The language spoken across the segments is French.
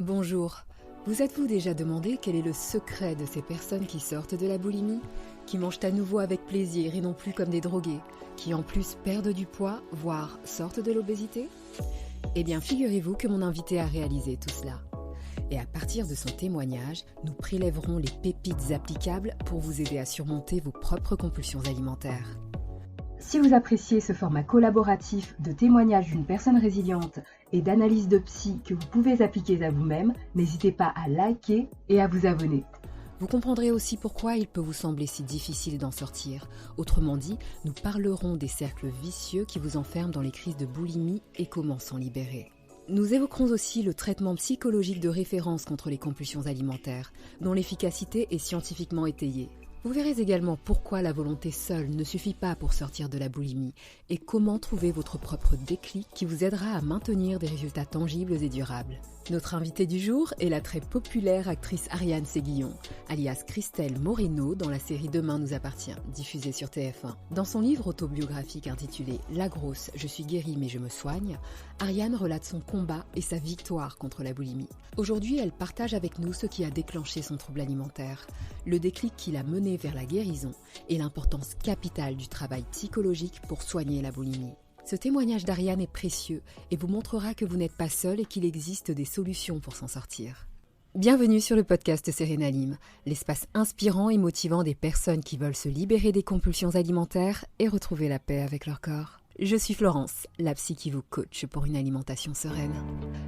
Bonjour. Vous êtes-vous déjà demandé quel est le secret de ces personnes qui sortent de la boulimie, qui mangent à nouveau avec plaisir et non plus comme des drogués, qui en plus perdent du poids, voire sortent de l'obésité ? Eh bien, figurez-vous que mon invité a réalisé tout cela. Et à partir de son témoignage, nous prélèverons les pépites applicables pour vous aider à surmonter vos propres compulsions alimentaires. Si vous appréciez ce format collaboratif de témoignage d'une personne résiliente et d'analyse de psy que vous pouvez appliquer à vous-même, n'hésitez pas à liker et à vous abonner. Vous comprendrez aussi pourquoi il peut vous sembler si difficile d'en sortir. Autrement dit, nous parlerons des cercles vicieux qui vous enferment dans les crises de boulimie et comment s'en libérer. Nous évoquerons aussi le traitement psychologique de référence contre les compulsions alimentaires, dont l'efficacité est scientifiquement étayée. Vous verrez également pourquoi la volonté seule ne suffit pas pour sortir de la boulimie et comment trouver votre propre déclic qui vous aidera à maintenir des résultats tangibles et durables. Notre invitée du jour est la très populaire actrice Ariane Séguillon, alias Christelle Moreno dans la série Demain nous appartient, diffusée sur TF1. Dans son livre autobiographique intitulé La grosse, je suis guérie mais je me soigne, Ariane relate son combat et sa victoire contre la boulimie. Aujourd'hui, elle partage avec nous ce qui a déclenché son trouble alimentaire, le déclic qui l'a mené vers la guérison et l'importance capitale du travail psychologique pour soigner la boulimie. Ce témoignage d'Ariane est précieux et vous montrera que vous n'êtes pas seul et qu'il existe des solutions pour s'en sortir. Bienvenue sur le podcast Sérénalim, l'espace inspirant et motivant des personnes qui veulent se libérer des compulsions alimentaires et retrouver la paix avec leur corps. Je suis Florence, la psy qui vous coach pour une alimentation sereine.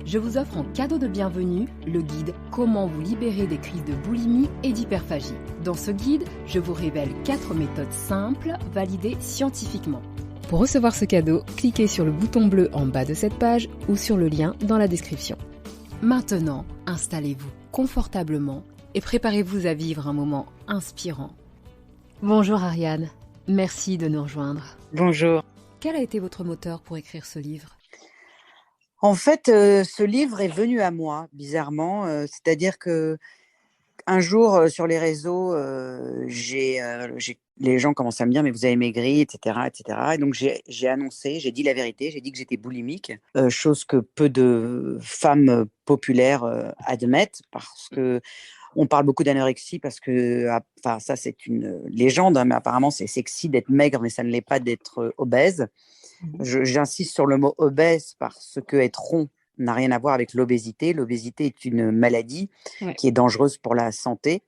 Je vous offre en cadeau de bienvenue le guide Comment vous libérer des crises de boulimie et d'hyperphagie. Dans ce guide, je vous révèle 4 méthodes simples, validées scientifiquement. Pour recevoir ce cadeau, cliquez sur le bouton bleu en bas de cette page ou sur le lien dans la description. Maintenant, installez-vous confortablement et préparez-vous à vivre un moment inspirant. Bonjour Ariane, merci de nous rejoindre. Bonjour. Quel a été votre moteur pour écrire ce livre ? En fait, ce livre est venu à moi, bizarrement. C'est-à-dire que un jour, sur les réseaux, les gens commencent à me dire: «Mais vous avez maigri» et cetera et cetera, et donc j'ai annoncé, j'ai dit la vérité, j'ai dit que j'étais boulimique, chose que peu de femmes, populaires, admettent parce qu'on parle beaucoup d'anorexie parce que, enfin ça c'est une légende, hein, mais apparemment c'est sexy d'être maigre, mais ça ne l'est pas d'être, obèse. J'insiste sur le mot obèse parce que être rond n'a rien à voir avec l'obésité. L'obésité est une maladie qui est dangereuse pour la santé.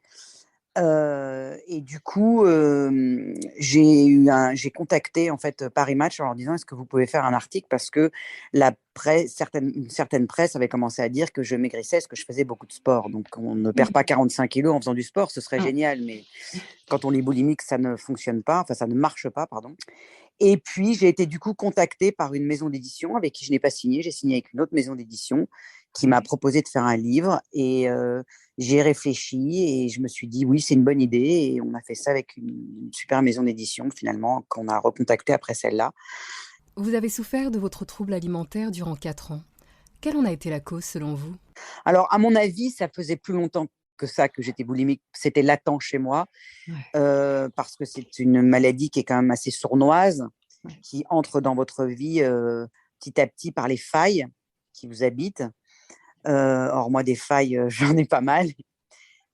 Et du coup, j'ai contacté en fait Paris Match en leur disant: «Est-ce que vous pouvez faire un article?» parce que une certaine presse avait commencé à dire que je maigrissais parce que je faisais beaucoup de sport. Donc on ne perd pas 45 kilos en faisant du sport, ce serait génial, mais quand on est boulimique, ça ne fonctionne pas, enfin ça ne marche pas, pardon. Et puis, j'ai été du coup contactée par une maison d'édition avec qui je n'ai pas signé. J'ai signé avec une autre maison d'édition qui m'a proposé de faire un livre et j'ai réfléchi et je me suis dit: «Oui, c'est une bonne idée», et on a fait ça avec une super maison d'édition finalement qu'on a recontactée après celle-là. Vous avez souffert de votre trouble alimentaire durant 4 ans. Quelle en a été la cause selon vous ? Alors, à mon avis, ça faisait plus longtemps que ça que j'étais boulimique. C'était latent chez moi, parce que c'est une maladie qui est quand même assez sournoise, qui entre dans votre vie petit à petit par les failles qui vous habitent. Or, moi, des failles, j'en ai pas mal.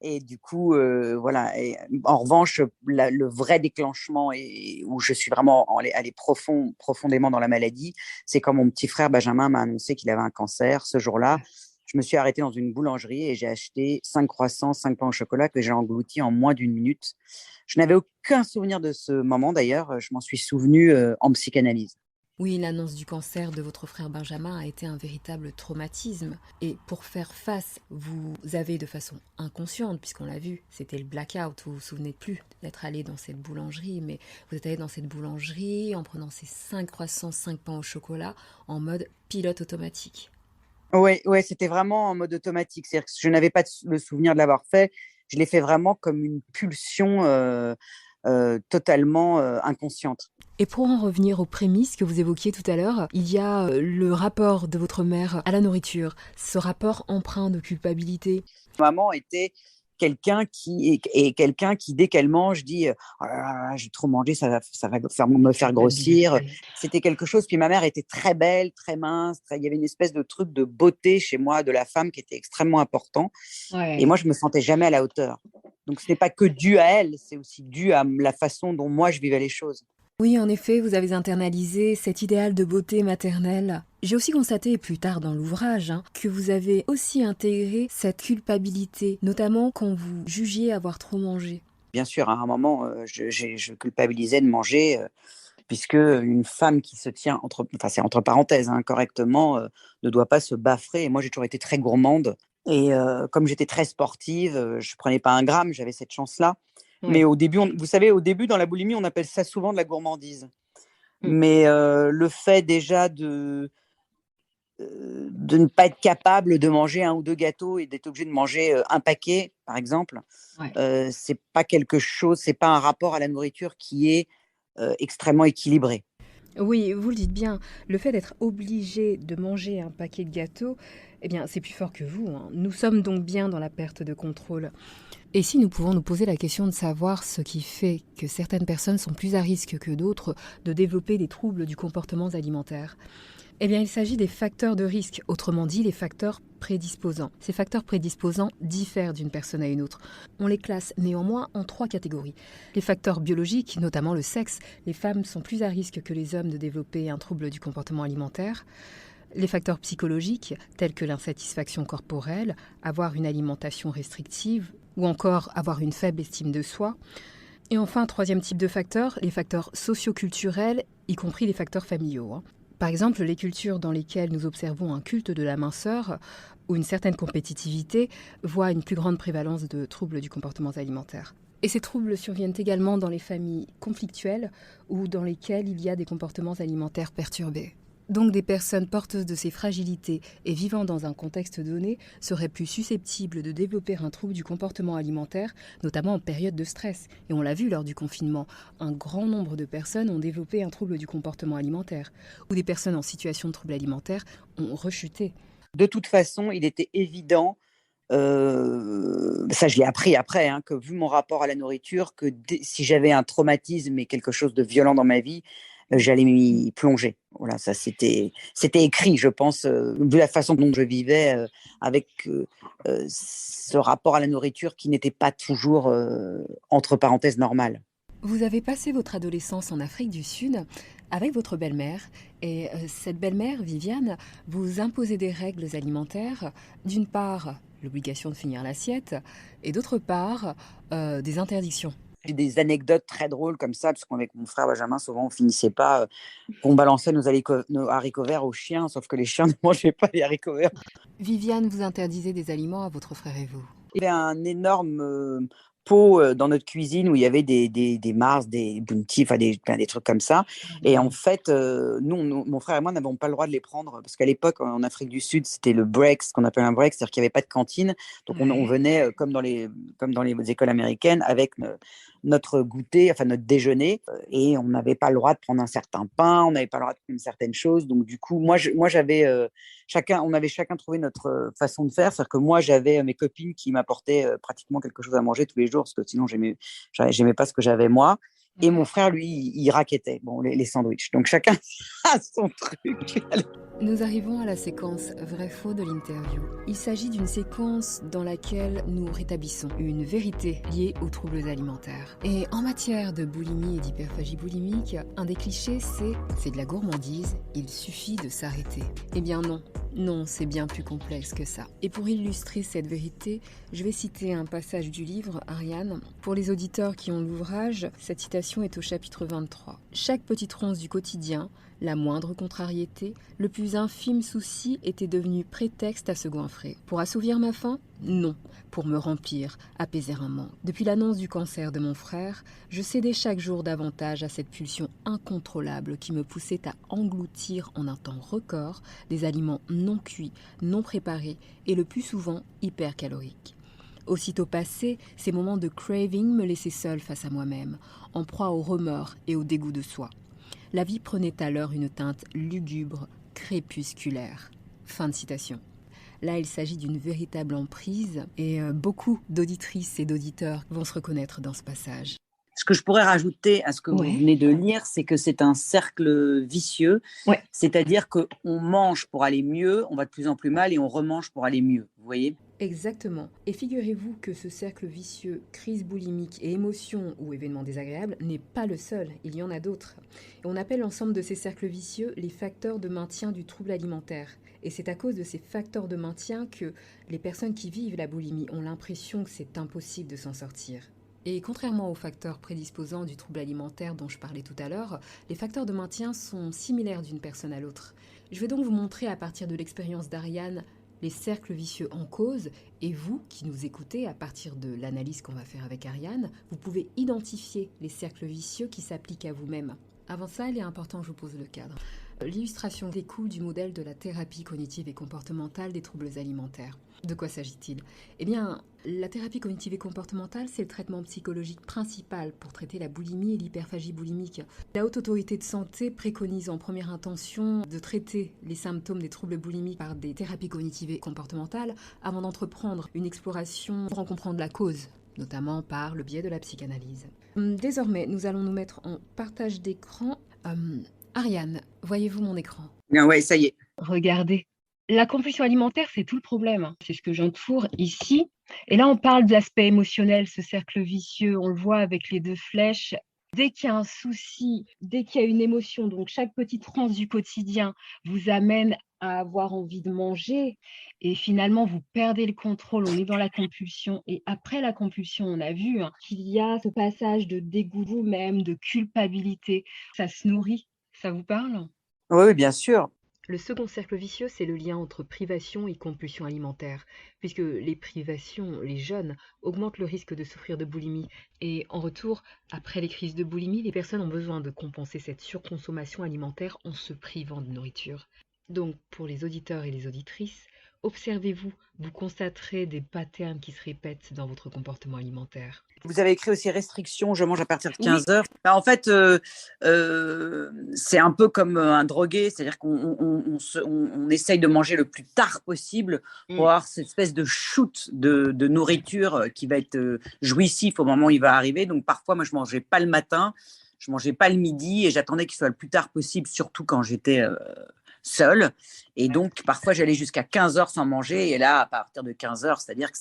Et du coup, voilà. Et, en revanche, le vrai déclenchement où je suis vraiment allée profondément dans la maladie, c'est quand mon petit frère Benjamin m'a annoncé qu'il avait un cancer. Ce jour-là, je me suis arrêtée dans une boulangerie et j'ai acheté 5 croissants, 5 pains au chocolat que j'ai engloutis en moins d'1 minute. Je n'avais aucun souvenir de ce moment d'ailleurs. Je m'en suis souvenue en psychanalyse. Oui, l'annonce du cancer de votre frère Benjamin a été un véritable traumatisme. Et pour faire face, vous avez de façon inconsciente, puisqu'on l'a vu, c'était le blackout, vous vous souvenez plus d'être allé dans cette boulangerie, mais vous êtes allé dans cette boulangerie en prenant ces 5 croissants, 5 pains au chocolat, en mode pilote automatique. Oui, c'était vraiment en mode automatique. C'est-à-dire que je n'avais pas le souvenir de l'avoir fait. Je l'ai fait vraiment comme une pulsion totalement inconsciente. Et pour en revenir aux prémices que vous évoquiez tout à l'heure, il y a le rapport de votre mère à la nourriture, ce rapport empreint de culpabilité. Maman était quelqu'un qui, dès qu'elle mange, dit oh là là, j'ai trop mangé, ça va me faire grossir. C'était quelque chose. Puis ma mère était très belle, très mince. Il y avait une espèce de truc de beauté chez moi, de la femme qui était extrêmement important. Ouais. Et moi, je me sentais jamais à la hauteur. Donc, ce n'est pas que dû à elle, c'est aussi dû à la façon dont moi, je vivais les choses. Oui, en effet, vous avez internalisé cet idéal de beauté maternelle. J'ai aussi constaté plus tard dans l'ouvrage que vous avez aussi intégré cette culpabilité, notamment quand vous jugiez avoir trop mangé. Bien sûr, à un moment, je culpabilisais de manger, puisque une femme qui se tient c'est entre parenthèses, correctement, ne doit pas se baffer. Et moi, j'ai toujours été très gourmande. Et comme j'étais très sportive, je prenais pas un gramme, j'avais cette chance-là. Ouais. Mais au début, vous savez, au début, dans la boulimie, on appelle ça souvent de la gourmandise. Mm. Mais le fait déjà de ne pas être capable de manger un ou deux gâteaux et d'être obligé de manger un paquet, par exemple, Ouais. c'est pas quelque chose, c'est pas un rapport à la nourriture qui est extrêmement équilibré. Oui, vous le dites bien, le fait d'être obligé de manger un paquet de gâteaux, eh bien, c'est plus fort que vous. Nous sommes donc bien dans la perte de contrôle. Et si nous pouvons nous poser la question de savoir ce qui fait que certaines personnes sont plus à risque que d'autres de développer des troubles du comportement alimentaire ? Eh bien, il s'agit des facteurs de risque, autrement dit les facteurs prédisposants. Ces facteurs prédisposants diffèrent d'une personne à une autre. On les classe néanmoins en 3 catégories. Les facteurs biologiques, notamment le sexe, les femmes sont plus à risque que les hommes de développer un trouble du comportement alimentaire. Les facteurs psychologiques, tels que l'insatisfaction corporelle, avoir une alimentation restrictive ou encore avoir une faible estime de soi. Et enfin, un 3e type de facteurs, les facteurs socio-culturels, y compris les facteurs familiaux. Par exemple, les cultures dans lesquelles nous observons un culte de la minceur ou une certaine compétitivité voient une plus grande prévalence de troubles du comportement alimentaire. Et ces troubles surviennent également dans les familles conflictuelles ou dans lesquelles il y a des comportements alimentaires perturbés. Donc des personnes porteuses de ces fragilités et vivant dans un contexte donné seraient plus susceptibles de développer un trouble du comportement alimentaire, notamment en période de stress. Et on l'a vu lors du confinement, un grand nombre de personnes ont développé un trouble du comportement alimentaire, ou des personnes en situation de trouble alimentaire ont rechuté. De toute façon, il était évident, ça je l'ai appris après, que vu mon rapport à la nourriture, que si j'avais un traumatisme et quelque chose de violent dans ma vie, j'allais m'y plonger. Voilà, ça c'était écrit, je pense, vu la façon dont je vivais avec ce rapport à la nourriture qui n'était pas toujours, entre parenthèses, normal. Vous avez passé votre adolescence en Afrique du Sud avec votre belle-mère et cette belle-mère, Viviane, vous imposait des règles alimentaires, d'une part l'obligation de finir l'assiette et d'autre part des interdictions. J'ai des anecdotes très drôles comme ça, parce qu'avec mon frère Benjamin, souvent on finissait pas, on balançait nos haricots verts aux chiens, sauf que les chiens ne mangeaient pas les haricots verts. Viviane vous interdisait des aliments à votre frère et vous. Il y avait un énorme pot dans notre cuisine où il y avait des Mars, des Bounty, enfin des trucs comme ça. Et en fait, mon frère et moi n'avons pas le droit de les prendre parce qu'à l'époque, en Afrique du Sud, c'était le break, ce qu'on appelle un break, c'est-à-dire qu'il n'y avait pas de cantine. Donc on venait, comme dans les écoles américaines, avec notre goûter, enfin notre déjeuner, et on n'avait pas le droit de prendre un certain pain, on n'avait pas le droit de prendre certaines choses. Donc du coup, moi j'avais on avait chacun trouvé notre façon de faire. C'est-à-dire que moi, j'avais mes copines qui m'apportaient pratiquement quelque chose à manger tous les jours, parce que sinon, j'aimais pas ce que j'avais moi. Et mon frère, lui, il rackettait les sandwichs. Donc, chacun a son truc. Nous arrivons à la séquence vrai-faux de l'interview. Il s'agit d'une séquence dans laquelle nous rétablissons une vérité liée aux troubles alimentaires. Et en matière de boulimie et d'hyperphagie boulimique, un des clichés, c'est de la gourmandise, il suffit de s'arrêter. Eh bien non. Non, c'est bien plus complexe que ça. Et pour illustrer cette vérité, je vais citer un passage du livre, Ariane. Pour les auditeurs qui ont l'ouvrage, cette citation est au chapitre 23. « Chaque petite ronce du quotidien, la moindre contrariété, le plus infime souci était devenu prétexte à se goinfrer. Pour assouvir ma faim ? Non. Pour me remplir, apaiser un manque. Depuis l'annonce du cancer de mon frère, je cédais chaque jour davantage à cette pulsion incontrôlable qui me poussait à engloutir en un temps record des aliments non cuits, non préparés et le plus souvent hypercaloriques. Aussitôt passés, ces moments de craving me laissaient seule face à moi-même, en proie au remords et au dégoût de soi. La vie prenait alors une teinte lugubre, crépusculaire. » Fin de citation. Là, il s'agit d'une véritable emprise et beaucoup d'auditrices et d'auditeurs vont se reconnaître dans ce passage. Ce que je pourrais rajouter à ce que vous venez de lire, c'est que c'est un cercle vicieux, c'est-à-dire qu'on mange pour aller mieux, on va de plus en plus mal et on remange pour aller mieux, vous voyez ? Exactement. Et figurez-vous que ce cercle vicieux, crise boulimique et émotions ou événements désagréables n'est pas le seul, il y en a d'autres. Et on appelle l'ensemble de ces cercles vicieux les facteurs de maintien du trouble alimentaire. Et c'est à cause de ces facteurs de maintien que les personnes qui vivent la boulimie ont l'impression que c'est impossible de s'en sortir. Et contrairement aux facteurs prédisposants du trouble alimentaire dont je parlais tout à l'heure, les facteurs de maintien sont similaires d'une personne à l'autre. Je vais donc vous montrer à partir de l'expérience d'Ariane les cercles vicieux en cause, et vous qui nous écoutez, à partir de l'analyse qu'on va faire avec Ariane, vous pouvez identifier les cercles vicieux qui s'appliquent à vous-même. Avant ça, il est important que je vous pose le cadre. L'illustration découle du modèle de la thérapie cognitive et comportementale des troubles alimentaires. De quoi s'agit-il ? Eh bien, la thérapie cognitive et comportementale, c'est le traitement psychologique principal pour traiter la boulimie et l'hyperphagie boulimique. La Haute Autorité de Santé préconise en première intention de traiter les symptômes des troubles boulimiques par des thérapies cognitives et comportementales avant d'entreprendre une exploration pour en comprendre la cause, notamment par le biais de la psychanalyse. Désormais, nous allons nous mettre en partage d'écran. Ariane, voyez-vous mon écran ? Oui, ça y est. Regardez. La compulsion alimentaire, c'est tout le problème. C'est ce que j'entoure ici. Et là, on parle de l'aspect émotionnel, ce cercle vicieux. On le voit avec les 2 flèches. Dès qu'il y a un souci, dès qu'il y a une émotion, donc chaque petite transe du quotidien vous amène à avoir envie de manger et finalement vous perdez le contrôle, on est dans la compulsion et après la compulsion, on a vu qu'il y a ce passage de dégoût de vous-même, de culpabilité. Ça se nourrit, ça vous parle ? Oui, bien sûr. Le second cercle vicieux, c'est le lien entre privation et compulsion alimentaire, puisque les privations, les jeûnes, augmentent le risque de souffrir de boulimie. Et en retour, après les crises de boulimie, les personnes ont besoin de compenser cette surconsommation alimentaire en se privant de nourriture. Donc, pour les auditeurs et les auditrices, observez-vous, vous constaterez des patterns qui se répètent dans votre comportement alimentaire. Vous avez écrit aussi restriction, je mange à partir de 15 heures. En fait, c'est un peu comme un drogué, c'est-à-dire qu'on essaye de manger le plus tard possible pour avoir cette espèce de shoot de nourriture qui va être jouissif au moment où il va arriver. Donc parfois, moi, je ne mangeais pas le matin, je ne mangeais pas le midi et j'attendais qu'il soit le plus tard possible, surtout quand j'étais seule. Et donc, parfois, j'allais jusqu'à 15 heures sans manger. Et là, à partir de 15 heures, c'est-à-dire que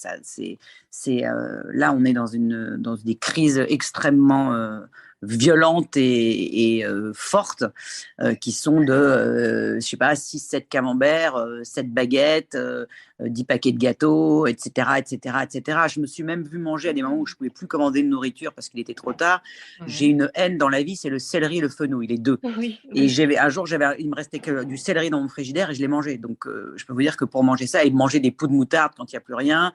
là, on est dans des crises extrêmement violentes et fortes qui sont de, je sais pas, 6-7 camemberts, 7 baguettes, 10 paquets de gâteaux, etc., etc., etc. Je me suis même vue manger à des moments où je ne pouvais plus commander de nourriture parce qu'il était trop tard. J'ai une haine dans la vie, c'est le céleri et le fenouil, les deux. Et un jour, il me restait que du céleri dans mon frigidaire et je l'ai mangé. Donc, je peux vous dire que pour manger ça et manger des pots de moutarde quand il n'y a plus rien,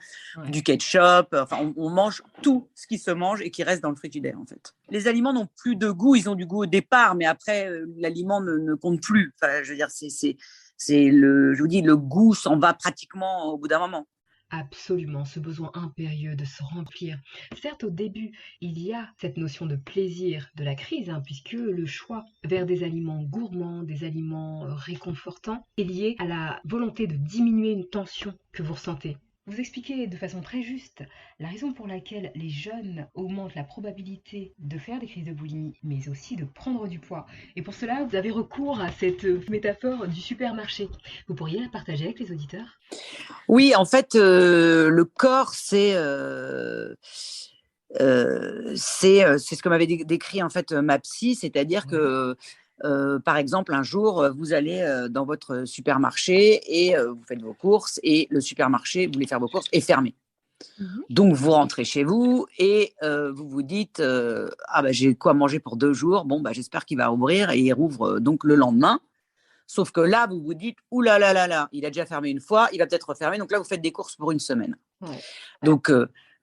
du ketchup, enfin, on mange tout ce qui se mange et qui reste dans le frigidaire, en fait. Les aliments n'ont plus de goût, ils ont du goût au départ, mais après, l'aliment ne compte plus. Enfin, je veux dire, je vous dis, le goût s'en va pratiquement au bout d'un moment. Absolument, ce besoin impérieux de se remplir. Certes, au début, il y a cette notion de plaisir de la crise, puisque le choix vers des aliments gourmands, des aliments réconfortants, est lié à la volonté de diminuer une tension que vous ressentez. Vous expliquez de façon très juste la raison pour laquelle les jeunes augmentent la probabilité de faire des crises de boulimie, mais aussi de prendre du poids. Et pour cela, vous avez recours à cette métaphore du supermarché. Vous pourriez la partager avec les auditeurs ? Oui, en fait, le corps, c'est ce que m'avait décrit en fait ma psy, c'est-à-dire que par exemple, un jour, vous allez dans votre supermarché et vous faites vos courses et le supermarché, vous voulez faire vos courses, est fermé. Donc, vous rentrez chez vous et vous vous dites j'ai quoi manger pour 2 jours. Bon, j'espère qu'il va ouvrir et il rouvre donc le lendemain. Sauf que là, vous vous dites ouh là là là là, il a déjà fermé une fois, il va peut-être refermer. Donc là, vous faites des courses pour une semaine. Donc,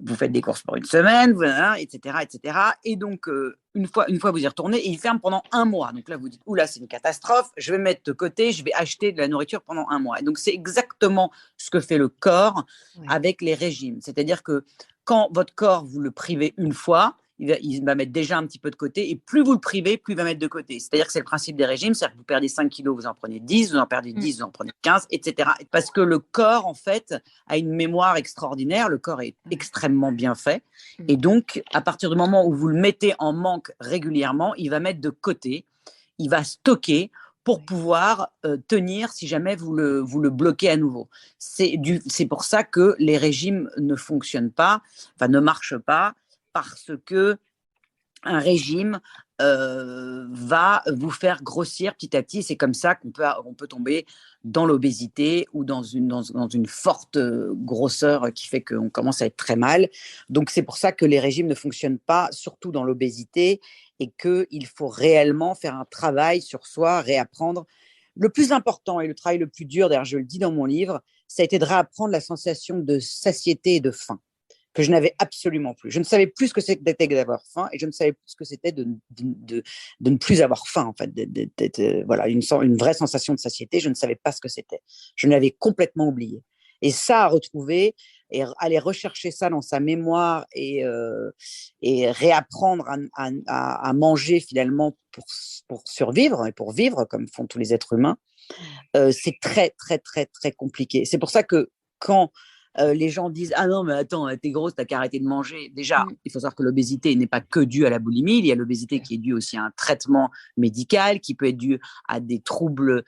vous faites des courses pour une semaine, voilà, etc., etc. Et donc, une fois, vous y retournez et il ferme pendant 1 mois. Donc là, vous dites, oula, c'est une catastrophe, je vais mettre de côté, je vais acheter de la nourriture pendant 1 mois. Et donc, c'est exactement ce que fait le corps avec les régimes. C'est-à-dire que quand votre corps, vous le privez une fois, il va mettre déjà un petit peu de côté, et plus vous le privez, plus il va mettre de côté. C'est-à-dire que c'est le principe des régimes, c'est-à-dire que vous perdez 5 kilos, vous en prenez 10, vous en perdez 10, vous en prenez 15, etc. Parce que le corps, en fait, a une mémoire extraordinaire, le corps est extrêmement bien fait, et donc, à partir du moment où vous le mettez en manque régulièrement, il va mettre de côté, il va stocker pour pouvoir tenir si jamais vous le bloquez à nouveau. C'est pour ça que les régimes ne fonctionnent pas, enfin ne marchent pas, parce que un régime va vous faire grossir petit à petit. C'est comme ça qu'on peut tomber dans l'obésité ou dans une forte grosseur qui fait qu'on commence à être très mal. Donc, c'est pour ça que les régimes ne fonctionnent pas, surtout dans l'obésité, et qu'il faut réellement faire un travail sur soi, réapprendre. Le plus important et le travail le plus dur, d'ailleurs, je le dis dans mon livre, ça a été de réapprendre la sensation de satiété et de faim, que je n'avais absolument plus. Je ne savais plus ce que c'était d'avoir faim, et je ne savais plus ce que c'était de ne plus avoir faim, en fait, voilà, une vraie sensation de satiété. Je ne savais pas ce que c'était. Je l'avais complètement oublié. Et ça, à retrouver, et aller rechercher ça dans sa mémoire, et réapprendre à manger finalement pour survivre et pour vivre comme font tous les êtres humains, c'est très, très, très, très compliqué. C'est pour ça que quand les gens disent « Ah non, mais attends, t'es grosse, t'as qu'à arrêter de manger ». Déjà, il faut savoir que l'obésité n'est pas que due à la boulimie. Il y a l'obésité qui est due aussi à un traitement médical, qui peut être dû à des troubles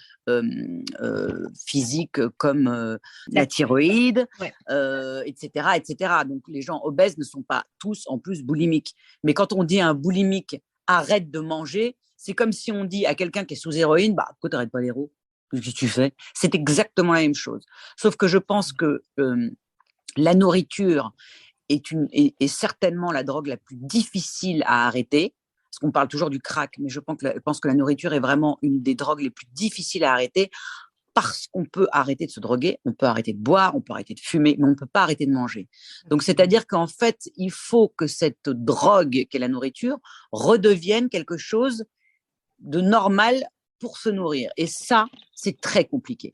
physiques comme la thyroïde, etc., etc. Donc, les gens obèses ne sont pas tous en plus boulimiques. Mais quand on dit à un boulimique « Arrête de manger », c'est comme si on dit à quelqu'un qui est sous héroïne « Bah, pourquoi t'arrêtes pas l'héros ? Qu'est-ce que tu fais ?» C'est exactement la même chose. Sauf que je pense que la nourriture est certainement la drogue la plus difficile à arrêter. Parce qu'on parle toujours du crack, mais je pense que la nourriture est vraiment une des drogues les plus difficiles à arrêter, parce qu'on peut arrêter de se droguer, on peut arrêter de boire, on peut arrêter de fumer, mais on ne peut pas arrêter de manger. Donc, c'est-à-dire qu'en fait, il faut que cette drogue qu'est la nourriture redevienne quelque chose de normal pour se nourrir. Et ça, c'est très compliqué.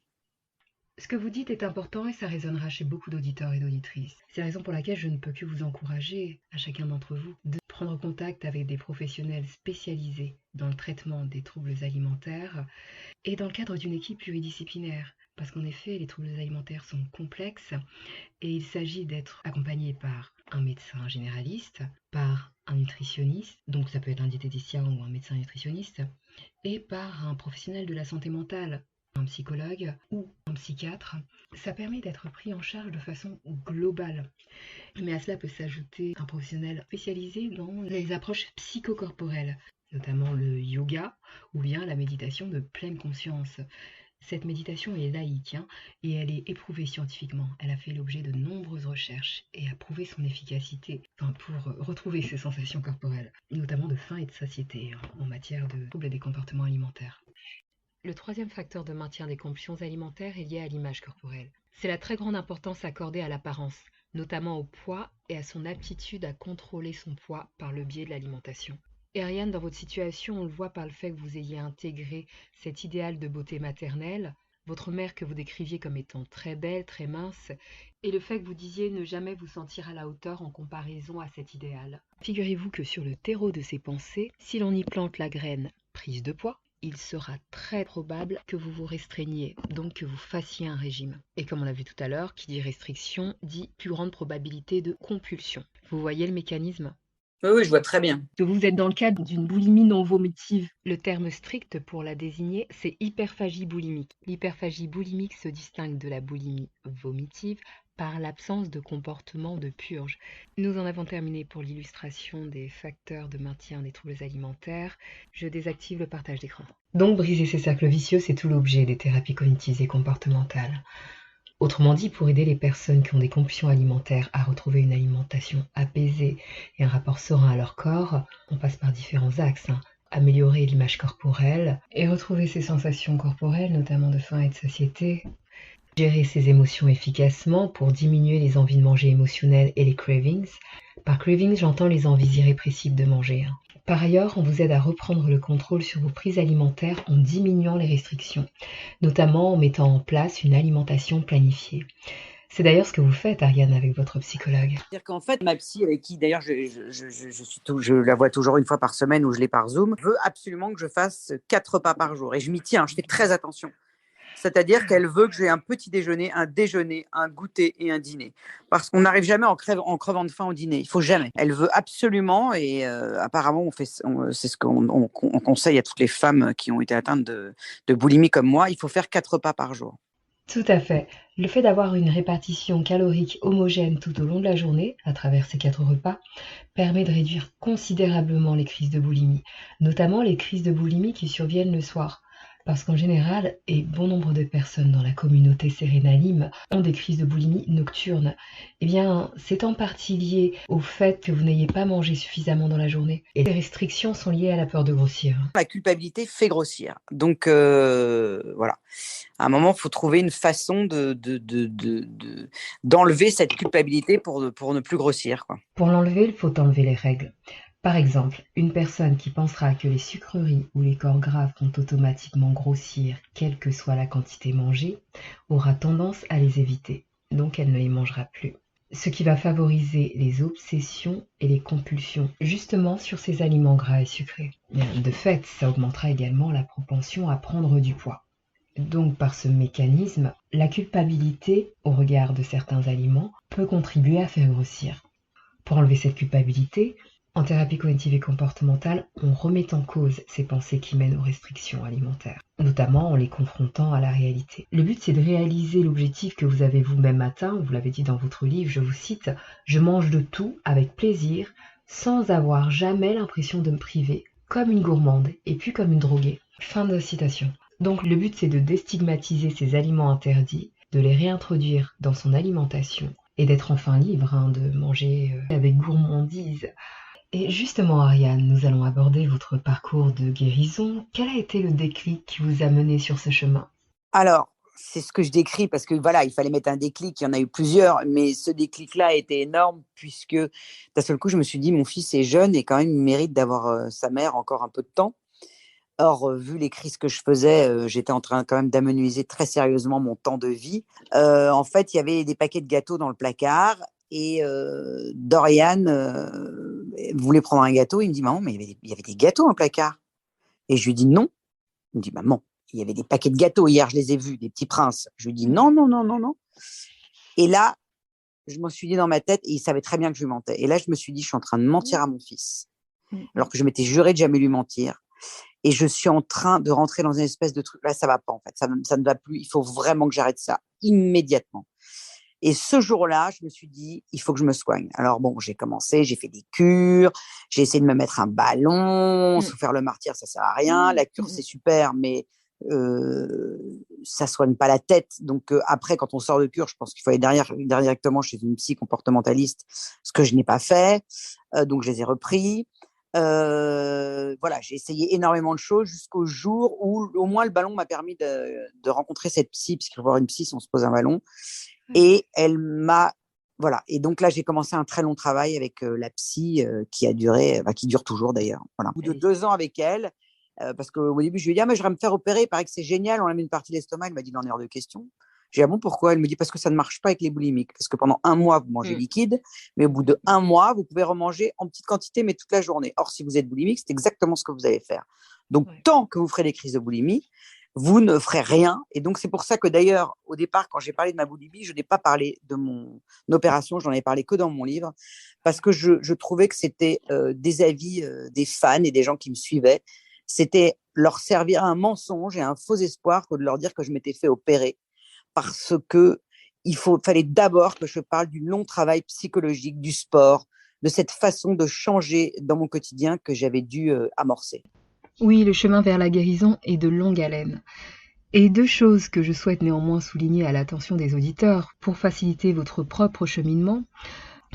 Ce que vous dites est important et ça résonnera chez beaucoup d'auditeurs et d'auditrices. C'est la raison pour laquelle je ne peux que vous encourager, à chacun d'entre vous, de prendre contact avec des professionnels spécialisés dans le traitement des troubles alimentaires et dans le cadre d'une équipe pluridisciplinaire. Parce qu'en effet, les troubles alimentaires sont complexes et il s'agit d'être accompagné par un médecin généraliste, par un nutritionniste, donc ça peut être un diététicien ou un médecin nutritionniste, et par un professionnel de la santé mentale, un psychologue ou un psychiatre. Ça permet d'être pris en charge de façon globale. Mais à cela peut s'ajouter un professionnel spécialisé dans les approches psychocorporelles, notamment le yoga ou bien la méditation de pleine conscience. Cette méditation est laïque et elle est éprouvée scientifiquement. Elle a fait l'objet de nombreuses recherches et a prouvé son efficacité pour retrouver ses sensations corporelles, notamment de faim et de satiété en matière de troubles des comportements alimentaires. Le troisième facteur de maintien des compulsions alimentaires est lié à l'image corporelle. C'est la très grande importance accordée à l'apparence, notamment au poids et à son aptitude à contrôler son poids par le biais de l'alimentation. Et Ariane, dans votre situation, on le voit par le fait que vous ayez intégré cet idéal de beauté maternelle, votre mère que vous décriviez comme étant très belle, très mince, et le fait que vous disiez ne jamais vous sentir à la hauteur en comparaison à cet idéal. Figurez-vous que sur le terreau de ces pensées, si l'on y plante la graine prise de poids, il sera très probable que vous vous restreigniez, donc que vous fassiez un régime. Et comme on l'a vu tout à l'heure, qui dit restriction dit plus grande probabilité de compulsion. Vous voyez le mécanisme ? Oui, je vois très bien. Vous êtes dans le cadre d'une boulimie non vomitive. Le terme strict pour la désigner, c'est hyperphagie boulimique. L'hyperphagie boulimique se distingue de la boulimie vomitive par l'absence de comportement de purge. Nous en avons terminé pour l'illustration des facteurs de maintien des troubles alimentaires. Je désactive le partage d'écran. Donc, briser ces cercles vicieux, c'est tout l'objet des thérapies cognitives et comportementales. Autrement dit, pour aider les personnes qui ont des compulsions alimentaires à retrouver une alimentation apaisée et un rapport serein à leur corps, on passe par différents axes. Améliorer l'image corporelle et retrouver ses sensations corporelles, notamment de faim et de satiété. Gérer ses émotions efficacement pour diminuer les envies de manger émotionnelles et les cravings. Par cravings, j'entends les envies irrépressibles de manger. Par ailleurs, on vous aide à reprendre le contrôle sur vos prises alimentaires en diminuant les restrictions, notamment en mettant en place une alimentation planifiée. C'est d'ailleurs ce que vous faites, Ariane, avec votre psychologue. C'est-à-dire qu'en fait, ma psy, avec qui d'ailleurs je la vois toujours une fois par semaine ou je l'ai par Zoom, veut absolument que je fasse 4 repas par jour. Et je m'y tiens, je fais très attention. C'est-à-dire qu'elle veut que j'ai un petit déjeuner, un goûter et un dîner. Parce qu'on n'arrive jamais en crevant de faim au dîner. Il faut jamais. Elle veut absolument, et apparemment, c'est ce qu'on conseille à toutes les femmes qui ont été atteintes de boulimie comme moi, il faut faire 4 repas par jour. Tout à fait. Le fait d'avoir une répartition calorique homogène tout au long de la journée, à travers ces 4 repas, permet de réduire considérablement les crises de boulimie, notamment les crises de boulimie qui surviennent le soir. Parce qu'en général, et bon nombre de personnes dans la communauté sérénalime ont des crises de boulimie nocturnes, eh bien, c'est en partie lié au fait que vous n'ayez pas mangé suffisamment dans la journée. Et les restrictions sont liées à la peur de grossir. La culpabilité fait grossir. Donc, voilà. À un moment, il faut trouver une façon d'enlever cette culpabilité pour ne plus grossir, quoi. Pour l'enlever, il faut enlever les règles. Par exemple, une personne qui pensera que les sucreries ou les corps gras font automatiquement grossir, quelle que soit la quantité mangée, aura tendance à les éviter, donc elle ne les mangera plus. Ce qui va favoriser les obsessions et les compulsions, justement sur ces aliments gras et sucrés. De fait, ça augmentera également la propension à prendre du poids. Donc par ce mécanisme, la culpabilité, au regard de certains aliments, peut contribuer à faire grossir. Pour enlever cette culpabilité, en thérapie cognitive et comportementale, on remet en cause ces pensées qui mènent aux restrictions alimentaires, notamment en les confrontant à la réalité. Le but, c'est de réaliser l'objectif que vous avez vous-même atteint, vous l'avez dit dans votre livre, je vous cite, « Je mange de tout avec plaisir, sans avoir jamais l'impression de me priver, comme une gourmande et puis comme une droguée. » Fin de citation. Donc le but, c'est de déstigmatiser ces aliments interdits, de les réintroduire dans son alimentation, et d'être enfin libre de manger avec gourmandise. Et justement, Ariane, nous allons aborder votre parcours de guérison. Quel a été le déclic qui vous a mené sur ce chemin? Alors, c'est ce que je décris parce que voilà, il fallait mettre un déclic, il y en a eu plusieurs, mais ce déclic-là a été énorme puisque d'un seul coup, je me suis dit, mon fils est jeune et quand même, il mérite d'avoir sa mère encore un peu de temps. Or, vu les crises que je faisais, j'étais en train quand même d'amenuiser très sérieusement mon temps de vie. En fait, il y avait des paquets de gâteaux dans le placard et Dorian voulait prendre un gâteau. Il me dit, maman, mais il y avait des gâteaux dans le placard. Et je lui dis non. Il me dit, maman, il y avait des paquets de gâteaux hier, je les ai vus, des petits princes. Je lui dis non, non, non, non, non. Et là, je me suis dit dans ma tête, et il savait très bien que je lui mentais. Et là, je me suis dit, je suis en train de mentir à mon fils, alors que je m'étais juré de jamais lui mentir. Et je suis en train de rentrer dans une espèce de truc. Là, ça va pas, en fait. Ça ne va plus. Il faut vraiment que j'arrête ça immédiatement. Et ce jour-là, je me suis dit, il faut que je me soigne. Alors bon, j'ai commencé, j'ai fait des cures, j'ai essayé de me mettre un ballon, se faire le martyr, ça sert à rien. La cure, c'est super, mais ça soigne pas la tête. Donc après, quand on sort de cure, je pense qu'il faut aller directement chez une psy comportementaliste, ce que je n'ai pas fait. Donc je les ai repris. Voilà, j'ai essayé énormément de choses jusqu'au jour où au moins le ballon m'a permis de rencontrer cette psy, parce qu'il faut avoir une psy si on se pose un ballon. Et elle m'a, voilà. Et donc là, j'ai commencé un très long travail avec la psy qui a duré, qui dure toujours d'ailleurs. Voilà. Au bout de 2 ans avec elle, parce qu'au début, je lui ai dit, ah, mais je vais me faire opérer, il paraît que c'est génial, on a mis une partie de l'estomac. Elle m'a dit, non, hors de question. J'ai dit, ah bon, pourquoi? Elle me dit, parce que ça ne marche pas avec les boulimiques. Parce que pendant 1 mois, vous mangez liquide, mais au bout de 1 mois, vous pouvez remanger en petite quantité, mais toute la journée. Or, si vous êtes boulimique, c'est exactement ce que vous allez faire. Donc, tant que vous ferez des crises de boulimie, vous ne ferez rien. Et donc, c'est pour ça que d'ailleurs, au départ, quand j'ai parlé de ma boulimie, je n'ai pas parlé de mon opération, j'en ai parlé que dans mon livre, parce que je trouvais que c'était des avis des fans et des gens qui me suivaient. C'était leur servir un mensonge et un faux espoir que de leur dire que je m'étais fait opérer. Parce que fallait d'abord que je parle du long travail psychologique, du sport, de cette façon de changer dans mon quotidien que j'avais dû amorcer. Oui, le chemin vers la guérison est de longue haleine. Et 2 choses que je souhaite néanmoins souligner à l'attention des auditeurs pour faciliter votre propre cheminement.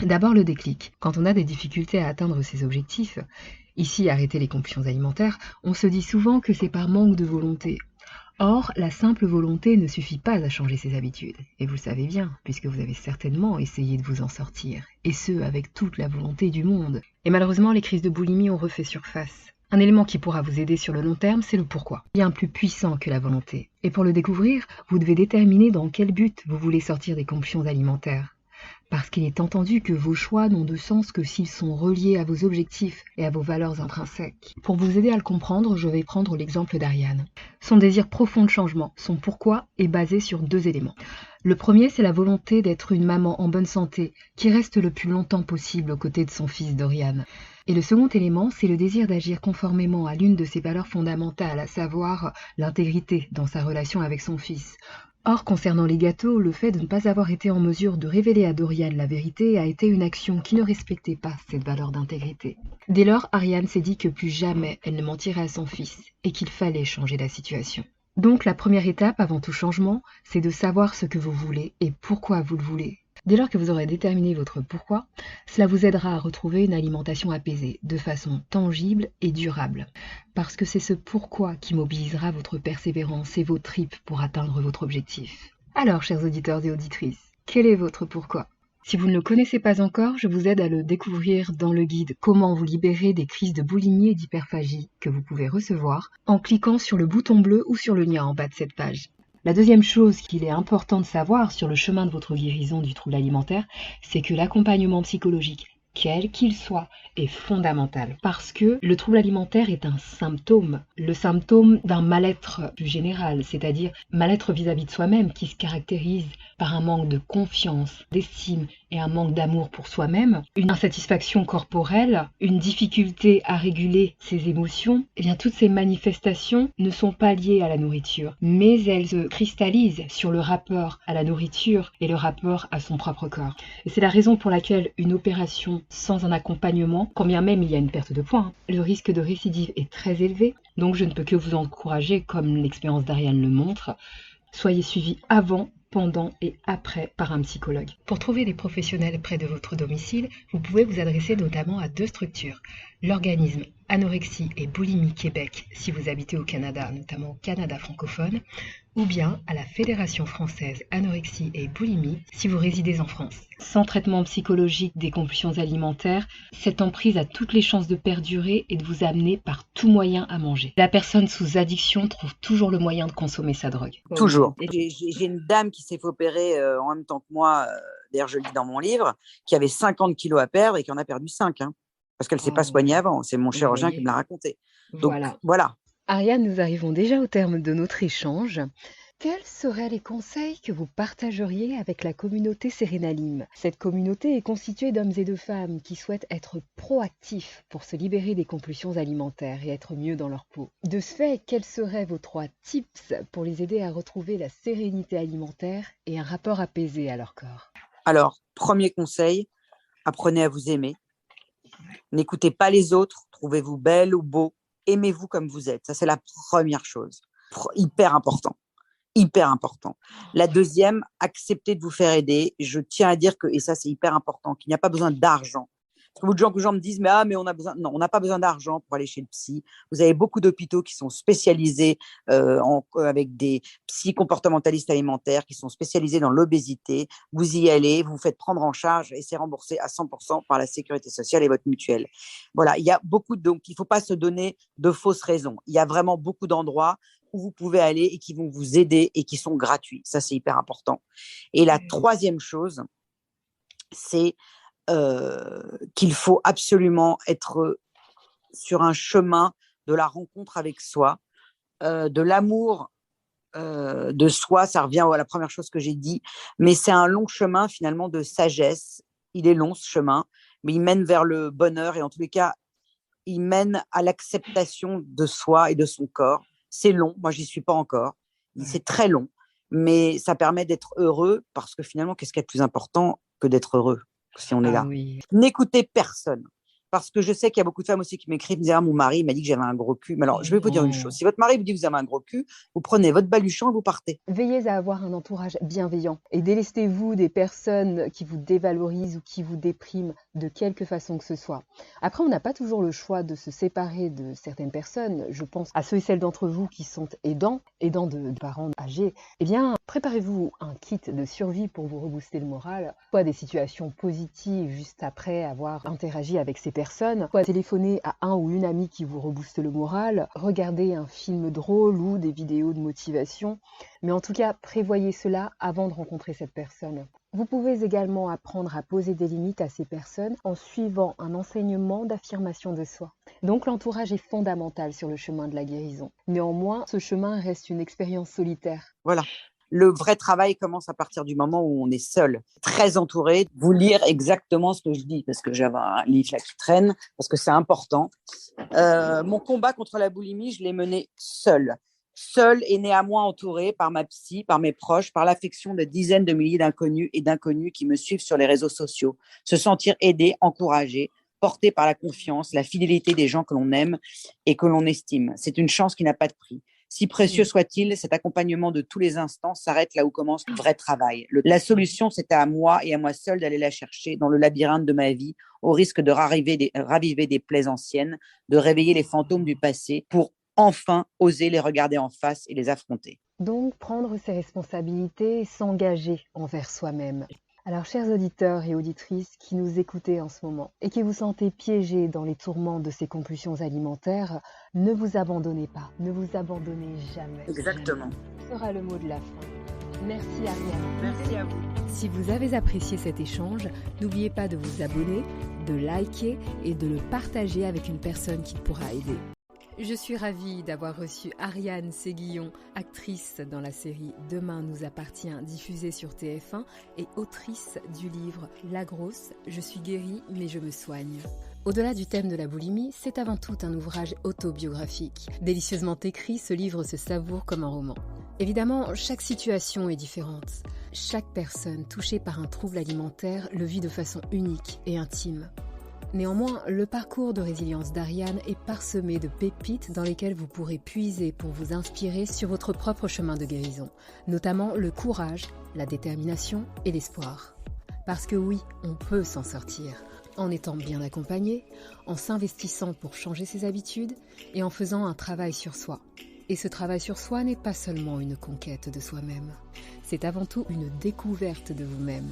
D'abord le déclic. Quand on a des difficultés à atteindre ses objectifs, ici arrêter les compulsions alimentaires, on se dit souvent que c'est par manque de volonté. Or, la simple volonté ne suffit pas à changer ses habitudes. Et vous le savez bien, puisque vous avez certainement essayé de vous en sortir. Et ce, avec toute la volonté du monde. Et malheureusement, les crises de boulimie ont refait surface. Un élément qui pourra vous aider sur le long terme, c'est le pourquoi, bien plus puissant que la volonté. Et pour le découvrir, vous devez déterminer dans quel but vous voulez sortir des compulsions alimentaires. Parce qu'il est entendu que vos choix n'ont de sens que s'ils sont reliés à vos objectifs et à vos valeurs intrinsèques. Pour vous aider à le comprendre, je vais prendre l'exemple d'Ariane. Son désir profond de changement, son pourquoi, est basé sur 2 éléments. Le premier, c'est la volonté d'être une maman en bonne santé, qui reste le plus longtemps possible aux côtés de son fils Dorian. Et le second élément, c'est le désir d'agir conformément à l'une de ses valeurs fondamentales, à savoir l'intégrité dans sa relation avec son fils. Or, concernant les gâteaux, le fait de ne pas avoir été en mesure de révéler à Dorian la vérité a été une action qui ne respectait pas cette valeur d'intégrité. Dès lors, Ariane s'est dit que plus jamais elle ne mentirait à son fils et qu'il fallait changer la situation. Donc la première étape avant tout changement, c'est de savoir ce que vous voulez et pourquoi vous le voulez. Dès lors que vous aurez déterminé votre pourquoi, cela vous aidera à retrouver une alimentation apaisée, de façon tangible et durable. Parce que c'est ce pourquoi qui mobilisera votre persévérance et vos tripes pour atteindre votre objectif. Alors, chers auditeurs et auditrices, quel est votre pourquoi ? Si vous ne le connaissez pas encore, je vous aide à le découvrir dans le guide Comment vous libérer des crises de boulimie et d'hyperphagie que vous pouvez recevoir en cliquant sur le bouton bleu ou sur le lien en bas de cette page. La deuxième chose qu'il est important de savoir sur le chemin de votre guérison du trouble alimentaire, c'est que l'accompagnement psychologique, quel qu'il soit, est fondamental. Parce que le trouble alimentaire est un symptôme. Le symptôme d'un mal-être plus général, c'est-à-dire mal-être vis-à-vis de soi-même qui se caractérise par un manque de confiance, d'estime et un manque d'amour pour soi-même, une insatisfaction corporelle, une difficulté à réguler ses émotions, eh bien toutes ces manifestations ne sont pas liées à la nourriture, mais elles se cristallisent sur le rapport à la nourriture et le rapport à son propre corps. Et c'est la raison pour laquelle une opération sans un accompagnement, quand bien même il y a une perte de poids, le risque de récidive est très élevé, donc je ne peux que vous encourager, comme l'expérience d'Ariane le montre, soyez suivi avant, pendant et après par un psychologue. Pour trouver des professionnels près de votre domicile, vous pouvez vous adresser notamment à 2 structures. L'organisme Anorexie et Boulimie Québec si vous habitez au Canada, notamment au Canada francophone, ou bien à la Fédération française Anorexie et Boulimie si vous résidez en France. Sans traitement psychologique des compulsions alimentaires, cette emprise a toutes les chances de perdurer et de vous amener par tout moyen à manger. La personne sous addiction trouve toujours le moyen de consommer sa drogue. Toujours. J'ai une dame qui s'est fait opérer en même temps que moi, d'ailleurs je le dis dans mon livre, qui avait 50 kilos à perdre et qui en a perdu 5. Parce qu'elle ne s'est pas soignée avant. C'est mon chirurgien qui me l'a raconté. Donc voilà. Ariane, nous arrivons déjà au terme de notre échange. Quels seraient les conseils que vous partageriez avec la communauté Sérénalim ? Cette communauté est constituée d'hommes et de femmes qui souhaitent être proactifs pour se libérer des compulsions alimentaires et être mieux dans leur peau. De ce fait, quels seraient vos 3 tips pour les aider à retrouver la sérénité alimentaire et un rapport apaisé à leur corps ? Alors, premier conseil, apprenez à vous aimer. N'écoutez pas les autres, trouvez-vous belle ou beau, aimez-vous comme vous êtes. Ça, c'est la première chose. Hyper important. Hyper important. La deuxième, acceptez de vous faire aider. Je tiens à dire que, et ça c'est hyper important, qu'il n'y a pas besoin d'argent. Parce que beaucoup de gens me disent, mais on a besoin. Non, on n'a pas besoin d'argent pour aller chez le psy. Vous avez beaucoup d'hôpitaux qui sont spécialisés avec des psy-comportementalistes alimentaires qui sont spécialisés dans l'obésité. Vous y allez, vous vous faites prendre en charge et c'est remboursé à 100% par la sécurité sociale et votre mutuelle. Voilà, il y a donc il ne faut pas se donner de fausses raisons. Il y a vraiment beaucoup d'endroits où vous pouvez aller et qui vont vous aider et qui sont gratuits. Ça, c'est hyper important. Et la troisième chose, c'est qu'il faut absolument être sur un chemin de la rencontre avec soi, de l'amour de soi. Ça revient à la première chose que j'ai dit, mais c'est un long chemin finalement de sagesse. Il est long ce chemin, mais il mène vers le bonheur et en tous les cas, il mène à l'acceptation de soi et de son corps. C'est long, moi j'y suis pas encore, c'est très long, mais ça permet d'être heureux parce que finalement, qu'est-ce qui est le plus important que d'être heureux si on est là ? Oui. N'écoutez personne. Parce que je sais qu'il y a beaucoup de femmes aussi qui m'écrivent, me disent, mon mari m'a dit que j'avais un gros cul. Mais alors, je vais vous dire une chose. Si votre mari vous dit que vous avez un gros cul, vous prenez votre baluchon et vous partez. Veillez à avoir un entourage bienveillant et délestez-vous des personnes qui vous dévalorisent ou qui vous dépriment de quelque façon que ce soit. Après, on n'a pas toujours le choix de se séparer de certaines personnes. Je pense à ceux et celles d'entre vous qui sont aidants de parents âgés. Eh bien, préparez-vous un kit de survie pour vous rebooster le moral, soit des situations positives juste après avoir interagi avec ces personnes, soit téléphoner à un ou une amie qui vous rebooste le moral, regarder un film drôle ou des vidéos de motivation, mais en tout cas, prévoyez cela avant de rencontrer cette personne. Vous pouvez également apprendre à poser des limites à ces personnes en suivant un enseignement d'affirmation de soi. Donc l'entourage est fondamental sur le chemin de la guérison. Néanmoins, ce chemin reste une expérience solitaire. Voilà. Le vrai travail commence à partir du moment où on est seul, très entouré. Vous lire exactement ce que je dis, parce que j'avais un livre là qui traîne, parce que c'est important. Mon combat contre la boulimie, je l'ai mené seul. Seul et néanmoins entouré par ma psy, par mes proches, par l'affection de dizaines de milliers d'inconnus et d'inconnues qui me suivent sur les réseaux sociaux. Se sentir aidé, encouragé, porté par la confiance, la fidélité des gens que l'on aime et que l'on estime. C'est une chance qui n'a pas de prix. Si précieux soit-il, cet accompagnement de tous les instants s'arrête là où commence le vrai travail. La solution, c'est à moi et à moi seule d'aller la chercher dans le labyrinthe de ma vie, au risque de raviver des plaies anciennes, de réveiller les fantômes du passé pour enfin oser les regarder en face et les affronter. Donc, prendre ses responsabilités et s'engager envers soi-même. Alors, chers auditeurs et auditrices qui nous écoutez en ce moment et qui vous sentez piégés dans les tourments de ces compulsions alimentaires, ne vous abandonnez pas, ne vous abandonnez jamais. Exactement. Ce sera le mot de la fin. Merci Ariane. Merci à vous. Si vous avez apprécié cet échange, n'oubliez pas de vous abonner, de liker et de le partager avec une personne qui pourra aider. Je suis ravie d'avoir reçu Ariane Séguillon, actrice dans la série Demain nous appartient, diffusée sur TF1, et autrice du livre La Grosse, je suis guérie mais je me soigne. Au-delà du thème de la boulimie, c'est avant tout un ouvrage autobiographique. Délicieusement écrit, ce livre se savoure comme un roman. Évidemment, chaque situation est différente. Chaque personne touchée par un trouble alimentaire le vit de façon unique et intime. Néanmoins, le parcours de résilience d'Ariane est parsemé de pépites dans lesquelles vous pourrez puiser pour vous inspirer sur votre propre chemin de guérison, notamment le courage, la détermination et l'espoir. Parce que oui, on peut s'en sortir, en étant bien accompagné, en s'investissant pour changer ses habitudes et en faisant un travail sur soi. Et ce travail sur soi n'est pas seulement une conquête de soi-même, c'est avant tout une découverte de vous-même.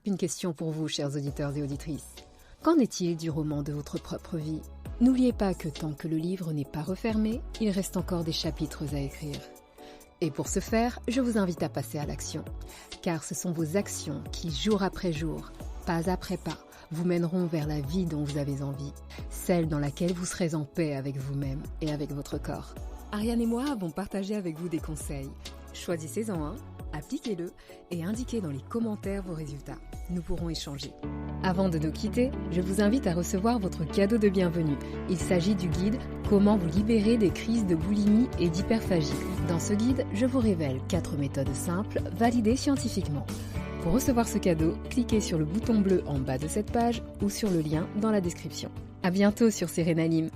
Une question pour vous, chers auditeurs et auditrices. Qu'en est-il du roman de votre propre vie ? N'oubliez pas que tant que le livre n'est pas refermé, il reste encore des chapitres à écrire. Et pour ce faire, je vous invite à passer à l'action. Car ce sont vos actions qui, jour après jour, pas après pas, vous mèneront vers la vie dont vous avez envie. Celle dans laquelle vous serez en paix avec vous-même et avec votre corps. Ariane et moi avons partagé avec vous des conseils. Choisissez-en un, appliquez-le et indiquez dans les commentaires vos résultats. Nous pourrons échanger. Avant de nous quitter, je vous invite à recevoir votre cadeau de bienvenue. Il s'agit du guide « Comment vous libérer des crises de boulimie et d'hyperphagie ». Dans ce guide, je vous révèle 4 méthodes simples, validées scientifiquement. Pour recevoir ce cadeau, cliquez sur le bouton bleu en bas de cette page ou sur le lien dans la description. À bientôt sur Sérénanime.